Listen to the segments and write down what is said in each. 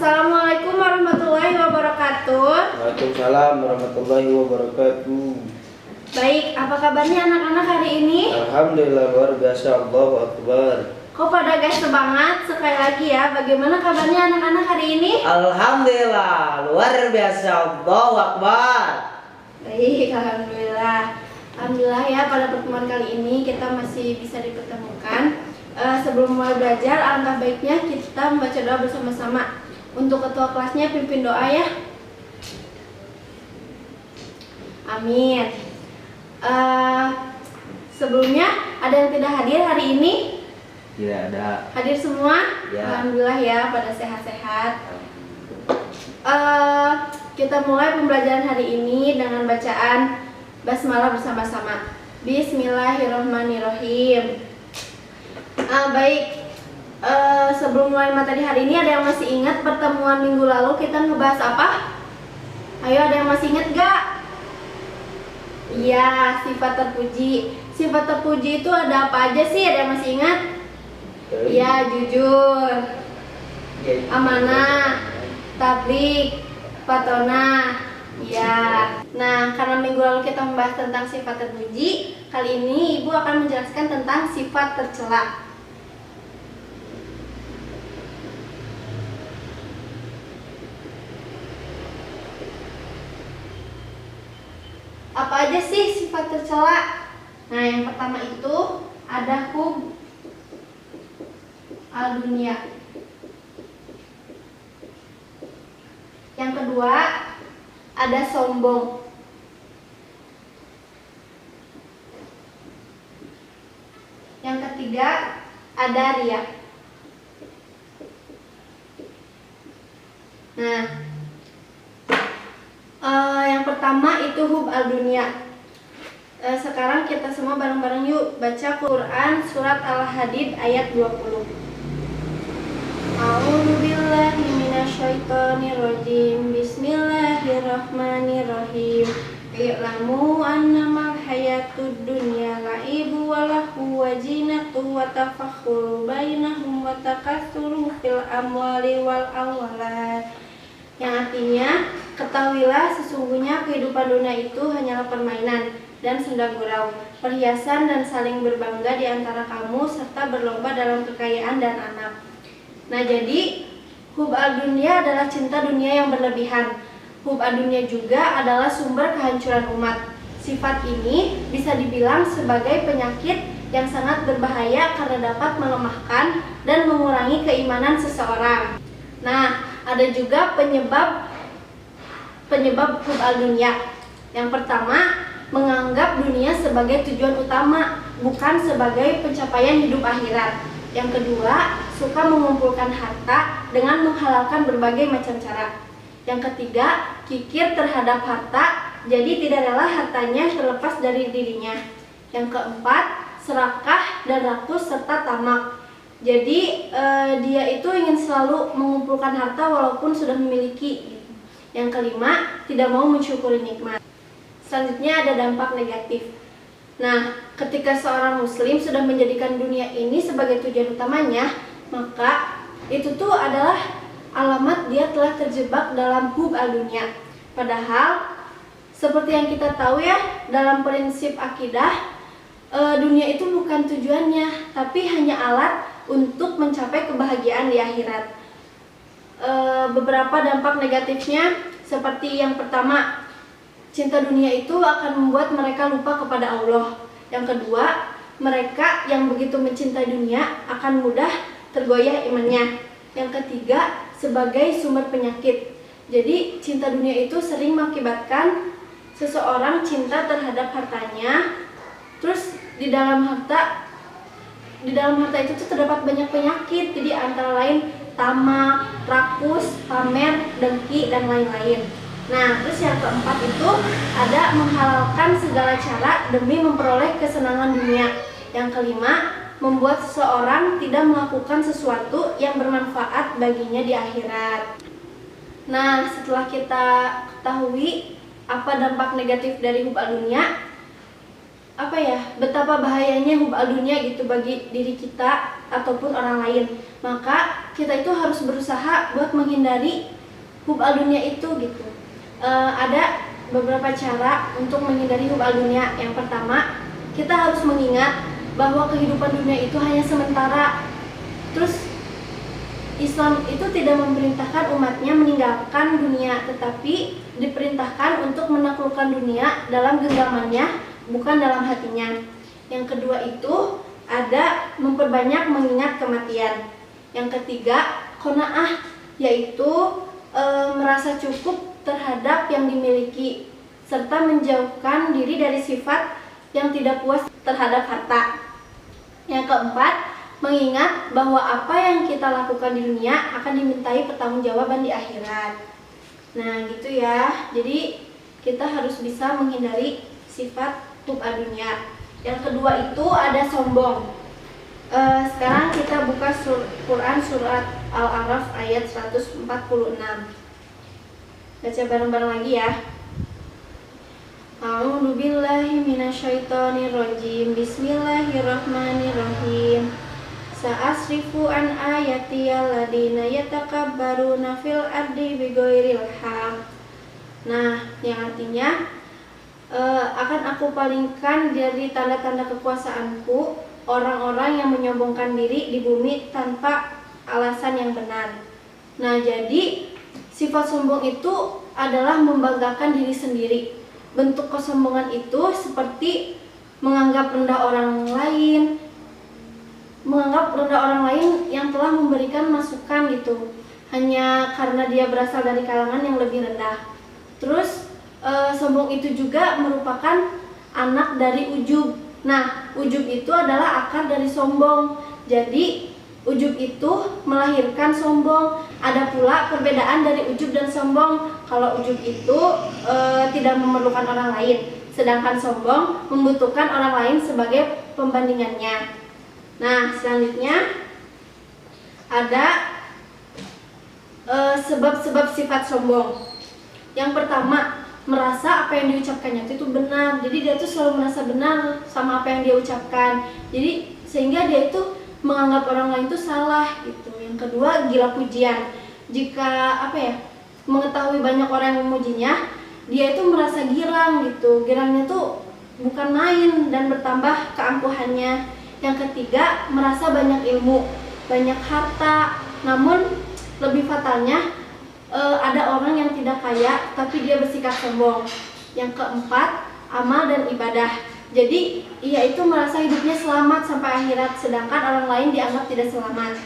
Assalamualaikum warahmatullahi wabarakatuh. Waalaikumsalam warahmatullahi wabarakatuh. Baik, apa kabarnya anak-anak hari ini? Alhamdulillah luar biasa, Allahu Akbar. Kok pada gas semangat? Sekali lagi ya, bagaimana kabarnya anak-anak hari ini? Alhamdulillah luar biasa, Allahu Akbar. Baik, alhamdulillah. Alhamdulillah ya, pada pertemuan kali ini kita masih bisa dipertemukan. Sebelum mulai belajar, alangkah baiknya kita membaca doa bersama-sama. Untuk ketua kelasnya pimpin doa ya. Amin. Sebelumnya ada yang tidak hadir hari ini? Tidak ada. Hadir semua? Ya. Alhamdulillah ya, pada sehat-sehat. Kita mulai pembelajaran hari ini dengan bacaan basmalah bersama-sama. Bismillahirrahmanirrahim. Baik, sebelum mulai materi hari ini, ada yang masih ingat pertemuan minggu lalu kita ngebahas apa? Ayo, ada yang masih ingat gak? Iya, sifat terpuji. Sifat terpuji itu ada apa aja sih? Ada yang masih ingat? Iya, jujur, amanah, tablik, fatona. Ya. Nah, karena minggu lalu kita membahas tentang sifat terpuji, kali ini Ibu akan menjelaskan tentang sifat tercela. Apa aja sih sifat tercela? Nah, yang pertama itu ada hub al-dunya. Yang kedua ada sombong. Yang ketiga ada riya. Nah, yang pertama itu hub al-dunya. Sekarang kita semua bareng-bareng yuk baca Quran surat Al-Hadid ayat 20. A'udzubillahi minasyaitonirrajim. Bismillahirrahmanirrahim. I'lamu annamal hayatud dunya la'ibu wa lahu wa zinatu wa tafakhuru bainahum wa takatsuru fil amwali wal awlad. Yang artinya, ketahuilah sesungguhnya kehidupan dunia itu hanyalah permainan dan senda gurau, perhiasan dan saling berbangga di antara kamu serta berlomba dalam kekayaan dan anak. Nah, jadi hub al-dunya adalah cinta dunia yang berlebihan. Hub al-dunya juga adalah sumber kehancuran umat. Sifat ini bisa dibilang sebagai penyakit yang sangat berbahaya karena dapat melemahkan dan mengurangi keimanan seseorang. Nah, ada juga penyebab hub al-dunya. Yang pertama, menganggap dunia sebagai tujuan utama, bukan sebagai pencapaian hidup akhirat. Yang kedua, suka mengumpulkan harta dengan menghalalkan berbagai macam cara. Yang ketiga, kikir terhadap harta, jadi tidak rela hartanya terlepas dari dirinya. Yang keempat, serakah dan rakus serta tamak. Jadi dia itu ingin selalu mengumpulkan harta walaupun sudah memiliki. Yang kelima, tidak mau mensyukuri nikmat. Selanjutnya ada dampak negatif. Nah, ketika seorang muslim sudah menjadikan dunia ini sebagai tujuan utamanya, maka itu tuh adalah alamat dia telah terjebak dalam hub al-dunya. Padahal, seperti yang kita tahu ya, dalam prinsip akidah, dunia itu bukan tujuannya, tapi hanya alat untuk mencapai kebahagiaan di akhirat. Beberapa dampak negatifnya seperti yang pertama, cinta dunia itu akan membuat mereka lupa kepada Allah. Yang kedua, mereka yang begitu mencintai dunia akan mudah tergoyah imannya. Yang ketiga, sebagai sumber penyakit. Jadi, cinta dunia itu sering mengakibatkan seseorang cinta terhadap hartanya. Terus di dalam harta itu tuh terdapat banyak penyakit. Jadi antara lain tamak, rakus, pamer, dengki, dan lain-lain. Nah, terus yang keempat itu ada menghalalkan segala cara demi memperoleh kesenangan dunia. Yang kelima, membuat seseorang tidak melakukan sesuatu yang bermanfaat baginya di akhirat. Nah, setelah kita ketahui apa dampak negatif dari hub al-dunya, betapa bahayanya hub al-dunya gitu bagi diri kita ataupun orang lain. Maka kita itu harus berusaha buat menghindari hub al-dunya itu gitu. Ada beberapa cara untuk menghindari hub al-dunya. Yang pertama, kita harus mengingat bahwa kehidupan dunia itu hanya sementara. Terus Islam itu tidak memerintahkan umatnya meninggalkan dunia, tetapi diperintahkan untuk menaklukkan dunia dalam genggamannya, bukan dalam hatinya. Yang kedua itu ada memperbanyak mengingat kematian. Yang ketiga, qanaah, yaitu merasa cukup terhadap yang dimiliki, serta menjauhkan diri dari sifat yang tidak puas terhadap harta. Yang keempat, mengingat bahwa apa yang kita lakukan di dunia akan dimintai pertanggungjawaban di akhirat. Nah gitu ya, jadi kita harus bisa menghindari sifat hub ad-dunya. Yang kedua itu ada sombong. Sekarang kita buka Quran surat Al-A'raf ayat 146. Baca bareng-bareng lagi ya. A'udzu billahi minasyaitonir rajim. Bismillahirrahmanirrahim. Sa'asrifu an ayati alladziina yatakabbaruna fil ardi bighairil haqq. Nah, yang artinya akan aku palingkan dari tanda-tanda kekuasaanku orang-orang yang menyombongkan diri di bumi tanpa alasan yang benar. Nah, jadi sifat sombong itu adalah membanggakan diri sendiri. Bentuk kesombongan itu seperti menganggap rendah orang lain, yang telah memberikan masukan gitu, hanya karena dia berasal dari kalangan yang lebih rendah. Terus sombong itu juga merupakan anak dari ujub. Nah, ujub itu adalah akar dari sombong. Jadi ujub itu melahirkan sombong. Ada pula perbedaan dari ujub dan sombong. Kalau ujub itu tidak memerlukan orang lain, sedangkan sombong membutuhkan orang lain sebagai pembandingannya. Nah, selanjutnya ada sebab-sebab sifat sombong. Yang pertama, merasa apa yang diucapkannya itu benar. Jadi dia tuh selalu merasa benar sama apa yang dia ucapkan. Jadi sehingga dia itu menganggap orang lain itu salah gitu. Yang kedua, gila pujian. Jika mengetahui banyak orang yang memujinya, dia itu merasa girang gitu. Girangnya tuh bukan main dan bertambah keangkuhannya. Yang ketiga, merasa banyak ilmu, banyak harta. Namun lebih fatalnya ada orang yang tidak kaya tapi dia bersikap sombong. Yang keempat, amal dan ibadah. Jadi ia itu merasa hidupnya selamat sampai akhirat, sedangkan orang lain dianggap tidak selamat.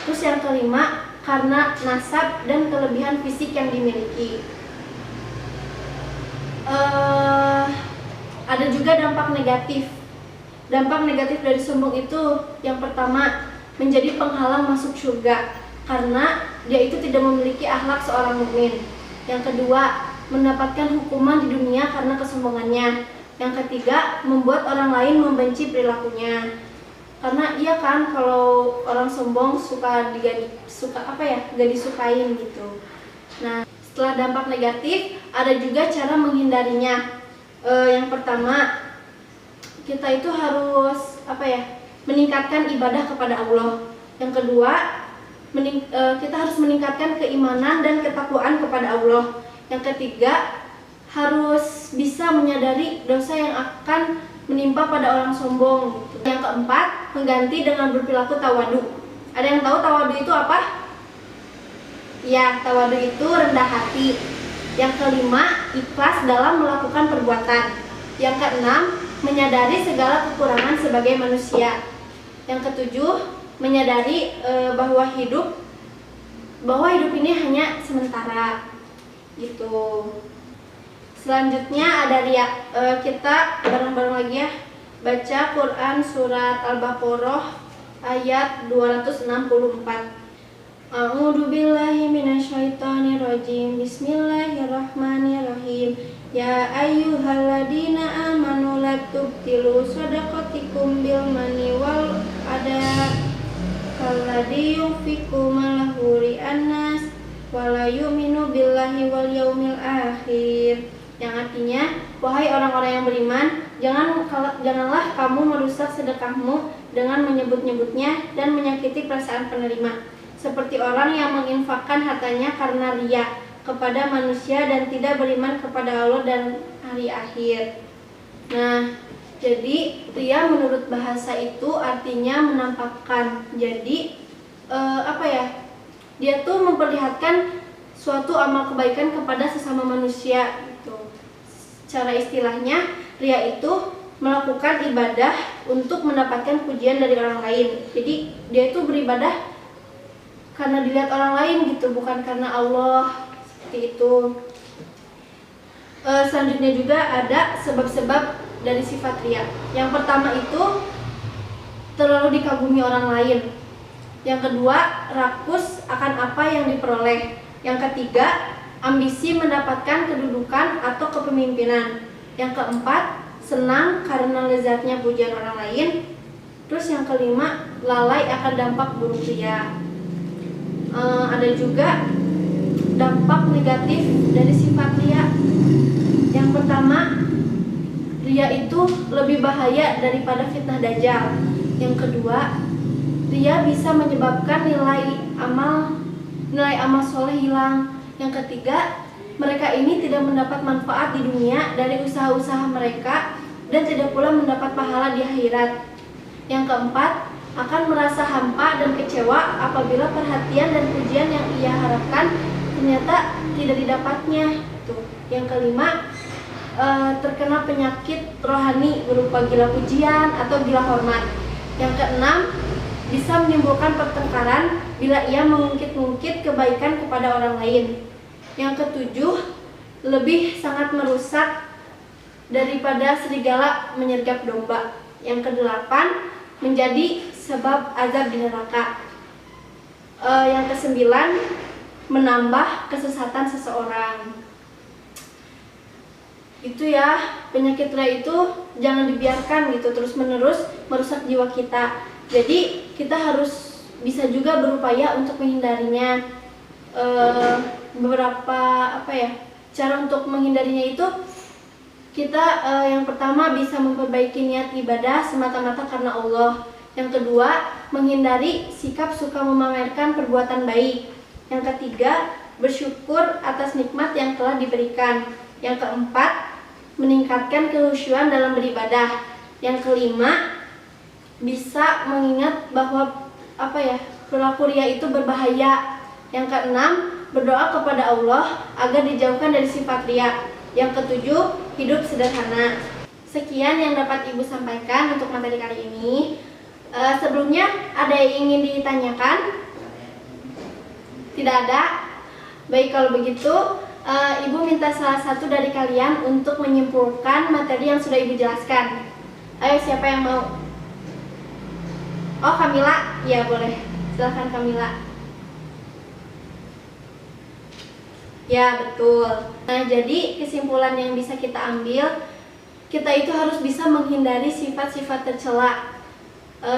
Terus yang kelima, karena nasab dan kelebihan fisik yang dimiliki. Ada juga dampak negatif. Dampak negatif dari sombong itu yang pertama, menjadi penghalang masuk surga karena dia itu tidak memiliki akhlak seorang mukmin. Yang kedua, mendapatkan hukuman di dunia karena kesombongannya. Yang ketiga, membuat orang lain membenci perilakunya. Karena iya kan, kalau orang sombong gak disukain gitu. Nah, setelah dampak negatif, ada juga cara menghindarinya. Yang pertama, kita itu harus meningkatkan ibadah kepada Allah. Yang kedua, kita harus meningkatkan keimanan dan ketakwaan kepada Allah. Yang ketiga, harus bisa menyadari dosa yang akan menimpa pada orang sombong gitu. Yang keempat, mengganti dengan berperilaku tawadu. Ada yang tahu tawadu itu apa? Ya, tawadu itu rendah hati. Yang kelima, ikhlas dalam melakukan perbuatan. Yang keenam, menyadari segala kekurangan sebagai manusia. Yang ketujuh, menyadari bahwa hidup ini hanya sementara gitu. Selanjutnya ada riya. Kita bareng-bareng lagi ya. Baca Quran surat Al-Baqarah ayat 264. A'udzu billahi minasyaitonir rajim. Bismillahirrahmanirrahim. Ya ayyuhalladzina amanu la tubtilu shadaqatikum bil mani wal adha kalladzi yunfiqu malahu ri'an-nas wa la yu'minu billahi wal yaumil akhir. Yang artinya, wahai orang-orang yang beriman, janganlah kamu merusak sedekahmu dengan menyebut-nyebutnya dan menyakiti perasaan penerima, seperti orang yang menginfakkan hartanya karena riya kepada manusia dan tidak beriman kepada Allah dan hari akhir. Nah, jadi riya menurut bahasa itu artinya menampakkan. Jadi dia tuh memperlihatkan suatu amal kebaikan kepada sesama manusia gitu. Secara istilahnya, riya itu melakukan ibadah untuk mendapatkan pujian dari orang lain. Jadi dia itu beribadah karena dilihat orang lain gitu, bukan karena Allah, seperti itu. Selanjutnya juga ada sebab-sebab dari sifat riya. Yang pertama itu terlalu dikagumi orang lain. Yang kedua, rakus akan apa yang diperoleh. Yang ketiga, ambisi mendapatkan kedudukan atau kepemimpinan. Yang keempat, senang karena lezatnya pujian orang lain. Terus yang kelima, lalai akan dampak buruk riya. Ada juga dampak negatif dari sifat riya. Yang pertama, riya itu lebih bahaya daripada fitnah dajjal. Yang kedua, riya bisa menyebabkan nilai amal soleh hilang. Yang ketiga, mereka ini tidak mendapat manfaat di dunia dari usaha-usaha mereka dan tidak pula mendapat pahala di akhirat. Yang keempat, akan merasa hampa dan kecewa apabila perhatian dan pujian yang ia harapkan ternyata tidak didapatnya. Yang kelima, terkena penyakit rohani berupa gila pujian atau gila hormat. Yang keenam, bisa menimbulkan pertengkaran bila ia mengungkit-ungkit kebaikan kepada orang lain. Yang ketujuh, lebih sangat merusak daripada serigala menyergap domba. Yang kedelapan, menjadi sebab azab di neraka. Yang kesembilan, menambah kesesatan seseorang. Itu ya, penyakit riya itu jangan dibiarkan gitu terus-menerus merusak jiwa kita. Jadi kita harus bisa juga berupaya untuk menghindarinya. Beberapa cara untuk menghindarinya itu kita yang pertama bisa memperbaiki niat ibadah semata-mata karena Allah. Yang kedua, menghindari sikap suka memamerkan perbuatan baik. Yang ketiga, bersyukur atas nikmat yang telah diberikan. Yang keempat, meningkatkan kehusyuan dalam beribadah. Yang kelima, bisa mengingat bahwa perilaku riya itu berbahaya. Yang keenam, berdoa kepada Allah agar dijauhkan dari sifat riya. Yang ketujuh, hidup sederhana. Sekian yang dapat Ibu sampaikan untuk materi kali ini. Sebelumnya ada yang ingin ditanyakan? Tidak ada? Baik, kalau begitu Ibu minta salah satu dari kalian untuk menyimpulkan materi yang sudah Ibu jelaskan. Ayo, siapa yang mau? Oh, Kamila? Ya, boleh. Silakan Kamila. Ya, betul. Nah, jadi kesimpulan yang bisa kita ambil, kita itu harus bisa menghindari sifat-sifat tercela,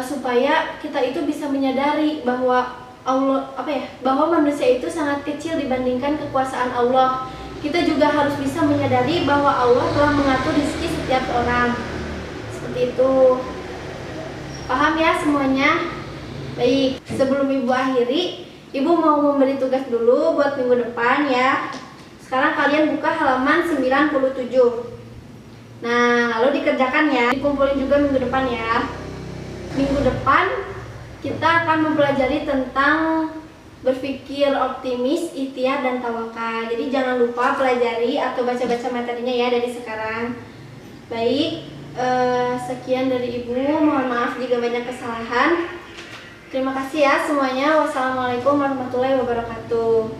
supaya kita itu bisa menyadari bahwa bahwa manusia itu sangat kecil dibandingkan kekuasaan Allah. Kita juga harus bisa menyadari bahwa Allah telah mengatur rezeki setiap orang. Seperti itu. Paham ya semuanya? Baik, sebelum Ibu akhiri, Ibu mau memberi tugas dulu buat minggu depan ya. Sekarang kalian buka halaman 97. Nah, lalu dikerjakan ya. Dikumpulin juga minggu depan ya. Minggu depan kita akan mempelajari tentang berpikir optimis, ikhtiar, dan tawakal. Jadi jangan lupa pelajari atau baca-baca materinya ya dari sekarang. Baik, sekian dari Ibu. Mohon maaf jika banyak kesalahan. Terima kasih ya semuanya. Wassalamualaikum warahmatullahi wabarakatuh.